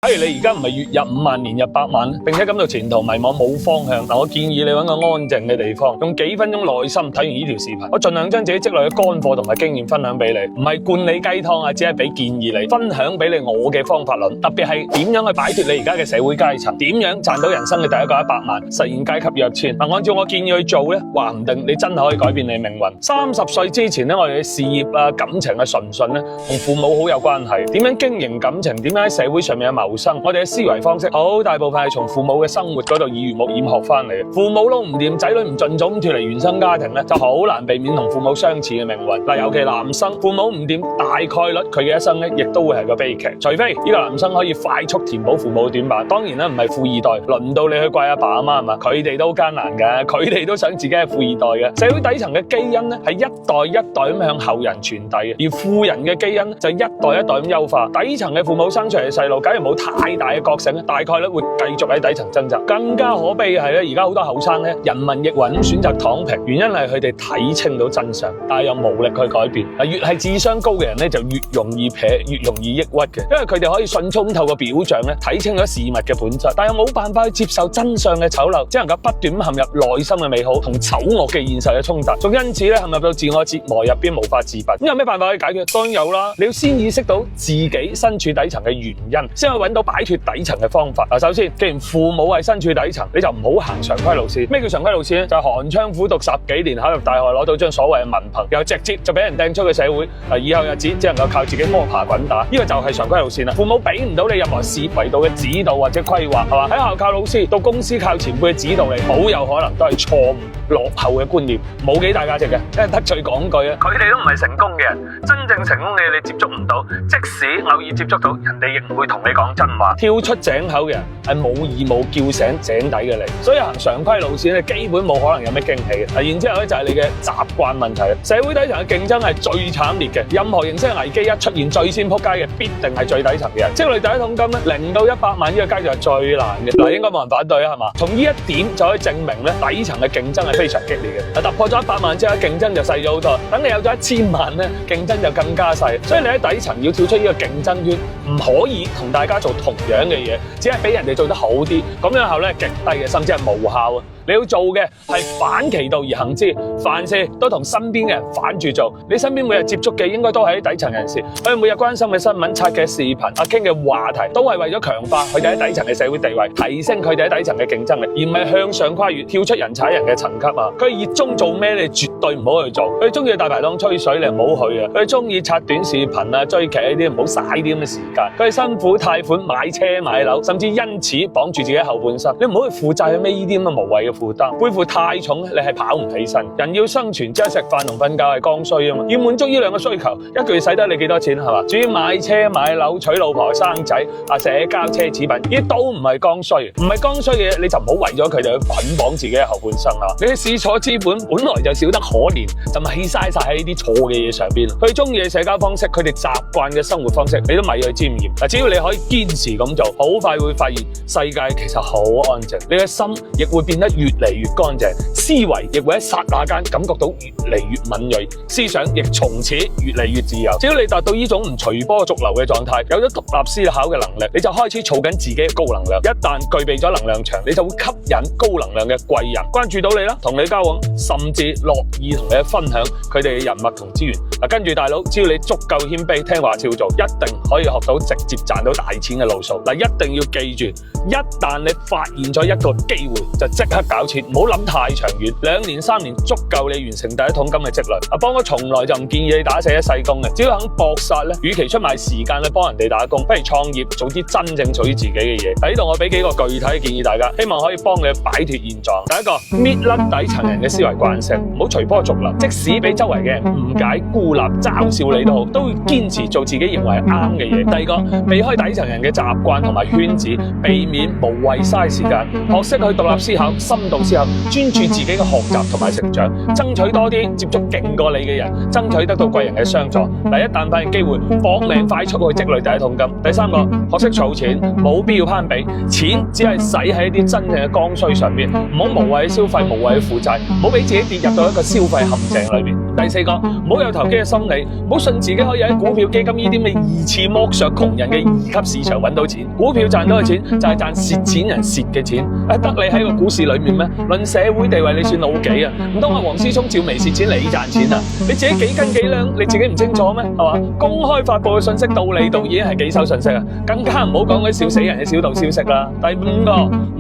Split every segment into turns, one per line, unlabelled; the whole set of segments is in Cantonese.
假如你而家唔係月入5萬年入8萬，並且感到前途迷茫冇方向，我建議你揾個安靜嘅地方，用幾分鐘耐心睇完呢條視頻，我盡量將自己積累嘅乾貨同埋經驗分享俾你，唔係灌你雞湯啊，只係俾建議你，分享俾你我嘅方法論，特別係點樣去擺脫你而家嘅社會階層，點樣賺到人生嘅第一個100萬，實現階級躍遷。按照我建議去做咧，話唔定你真係可以改變你命運。30歲之前咧，我哋嘅事業啊、感情嘅純順咧，同父母好有關係。點樣經營感情？點樣喺社會上面嘅謀生？我哋嘅思維方式好大部分係從父母嘅生活嗰度耳濡目染學翻嚟。父母都唔掂，仔女唔盡早咁脫離原生家庭咧，就好難避免同父母相似嘅命運。嗱，尤其男生父母唔掂，大概率佢嘅一生咧，亦都會係個悲劇。除非呢個男生可以快速填補父母嘅短板，當然啦，唔係富二代，輪到你去怪阿爸阿媽係嘛？佢哋都艱難嘅，佢哋都想自己係富二代嘅。社會底層嘅基因咧，係一代一代咁向後人傳遞嘅，而富人嘅基因就一代一代咁優化。底層嘅父母生出嚟嘅細路，假如冇太大嘅覺醒咧，大概率會繼續喺底層掙扎。更加可悲嘅係咧，而家好多後生咧，人云亦云咁選擇躺平，原因係佢哋睇清到真相，但係又無力去改變。越係智商高嘅人咧，就越容易撇，越容易抑鬱嘅，因為佢哋可以迅速咁透過表象咧睇清咗事物嘅本質，但係冇辦法去接受真相嘅醜陋，只能夠不斷陷入內心嘅美好同醜惡嘅現實嘅衝突，仲因此咧陷入到自我折磨入邊無法自拔。咁有咩辦法可以解決？當然有啦，你要先意識到自己身處底層嘅原因，先可以揾到擺脫底層嘅方法。首先，既然父母係身處底層，你就唔好行常規路線。咩叫常規路線咧？就係寒窗苦讀10幾年，考入大學攞到張所謂嘅文憑，又直接就俾人掟出去社會，以後日子只能夠靠自己摸爬滾打。呢個就係常規路線啦。父母俾唔到你任何事業維度嘅指導或者規劃，係嘛？喺學校靠老師，到公司靠前輩嘅指導你，好有可能都係錯誤落後嘅觀念，冇幾大價值嘅。真係得罪講句啊，佢哋都唔係成功嘅人，真正成功嘅你接觸唔到，即使偶爾接觸到，人哋亦唔會同你講真話。跳出井口嘅人係冇義務叫醒井底嘅你，所以行常規路線咧，基本冇可能有咩驚喜嘅。然之後咧就係你嘅習慣問題。社會底層嘅競爭係最慘烈嘅，任何形式嘅危機一出現，最先撲街嘅必定係最底層嘅人。積累第一桶金咧，0到100萬呢個階段係最難嘅。嗱，應該冇人反對啊，係嘛？從呢一點就可以證明咧，底層嘅競爭係非常激烈嘅。突破咗100萬之後，競爭就細咗好多。等你有咗1000萬咧，競爭就更加細。所以你喺底層要跳出呢個競爭圈，唔可以同大家做同樣嘅嘢，只係比人哋做得好啲，咁樣後咧極低嘅，甚至係無效啊！你要做嘅係反其道而行之，凡事都同身邊嘅人反住做。你身邊每日接觸嘅應該都係啲底層人士，佢哋每日關心嘅新聞、刷嘅視頻、傾嘅話題，都係為咗強化佢哋喺底層嘅社會地位，提升佢哋喺底層嘅競爭力，而唔係向上跨越，跳出人踩人嘅層級啊！佢哋熱衷做咩？你絕對唔好去做。佢哋中意大排檔吹水，你唔好去啊！佢哋中意刷短視頻啊、追劇呢啲，唔好嘥啲咁嘅時間。佢哋辛苦貸款買車買樓，甚至因此綁住自己後半生，你唔好去負債去孭呢啲咁嘅無謂嘅負擔，背負太重你係跑唔起身。人要生存，即係食飯同瞓覺係剛需啊嘛，要滿足呢兩個需求，一個月使得你幾多錢係嘛？至於買車買樓、娶老婆生仔社交奢侈品，呢都唔係剛需，唔係剛需嘅嘢你就唔好為咗佢哋去捆綁自己嘅後半生啦。你嘅試錯資本本來就少得可憐，就咪嘥晒喺呢啲錯嘅嘢上邊。佢哋中意嘅社交方式，佢哋習慣嘅生活方式，你都咪去沾染。嗱，只要你可以堅持咁做，好快會發現世界其實好安靜，你嘅心亦會變得越嚟越乾淨，思維亦會喺剎那間感覺到越嚟越敏銳，思想亦從此越嚟越自由。只要你達到呢種唔隨波逐流嘅狀態，有咗獨立思考嘅能力，你就開始儲緊自己嘅高能量。一旦具備咗能量場，你就會吸引高能量嘅貴人關注到你啦，同你交往，甚至樂意同你分享佢哋嘅人脈同資源。跟住大佬，只要你足夠謙卑，聽話照做，一定可以學到直接賺到大錢嘅路數。一定要記住，一旦你發現咗一個機會，就即刻搞錢，唔好諗太長遠，2年3年足夠你完成第一桶金嘅積累。不過我從來就唔建議你打死一世工嘅，只要肯搏殺咧，與其出賣時間去幫人哋打工，不如創業做啲真正屬於自己嘅嘢。喺呢度我俾幾個具體嘅建議大家，希望可以幫你擺脫現狀。第一個，搣甩底層人嘅思維慣性，唔好隨波逐流，即使俾周圍嘅人誤解、孤立、嘲笑你都好，都會堅持做自己認為啱嘅嘢。第二個，避開底層人嘅習慣同埋圈子，避免無謂嘥時間，學識去獨立思考、深度思考，專注自己嘅學習同埋成長，爭取多啲接觸勁過你嘅人，爭取得到貴人嘅相助。一旦發現機會，搏命快速去積累第一桶金。第三個，學識儲錢，冇必要攀比，錢只係使喺一啲真正嘅剛需上面，唔好無謂消費、無謂負債，唔好俾自己跌入到一個消消費陷阱裏邊。第四個，唔好有投機嘅心理，唔好信自己可以喺股票基金呢啲咩疑似剝削窮人嘅二級市場揾到錢。股票賺到嘅錢就係賺蝕錢人蝕嘅錢，得你喺個股市裏面咩？論社會地位你算老幾啊？唔通阿黃思聰照微蝕錢你賺錢啊？你自己幾斤幾兩你自己唔清楚咩？係嘛？公開發佈嘅信息道理度已經係幾手信息啊，更加唔好講嗰啲笑死人嘅小道消息啦。第五個，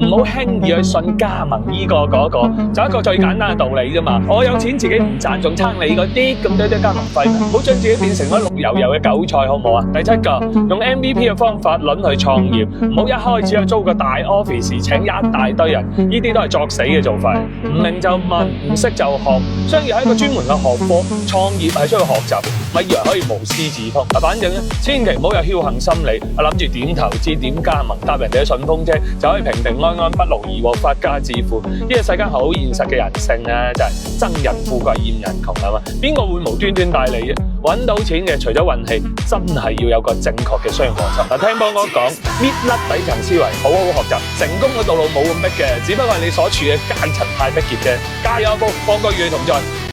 唔好輕易去信加盟呢個嗰個，就一個最簡單嘅道理啫嘛。我有錢自己唔賺，仲撐你嗰啲咁多加盟費，唔好將自己變成咗綠油油嘅韭菜，好唔好啊？第七個，用 MVP 嘅方法論去創業，唔好一開始就租個大 office 請一大堆人，呢啲都係作死嘅做法。唔明就問，唔識就學，商業係一個專門嘅學科，創業係需要學習，咪以為可以無師自通。反正千祈唔好有僥倖心理，諗住點投資點加盟搭人哋嘅順風車就可以平平安安不勞而獲發家致富。呢個世間好現實嘅人性啊，就係憎人富貴厭人窮係嘛？邊個會無端端帶你啫？揾到錢嘅除咗運氣，真係要有個正確嘅商業邏輯。聽幫我講，搣甩底層思維，好好學習，成功嘅道路冇咁逼嘅，只不過係你所處嘅階層太逼傑啫。加油一步，放個遠同在。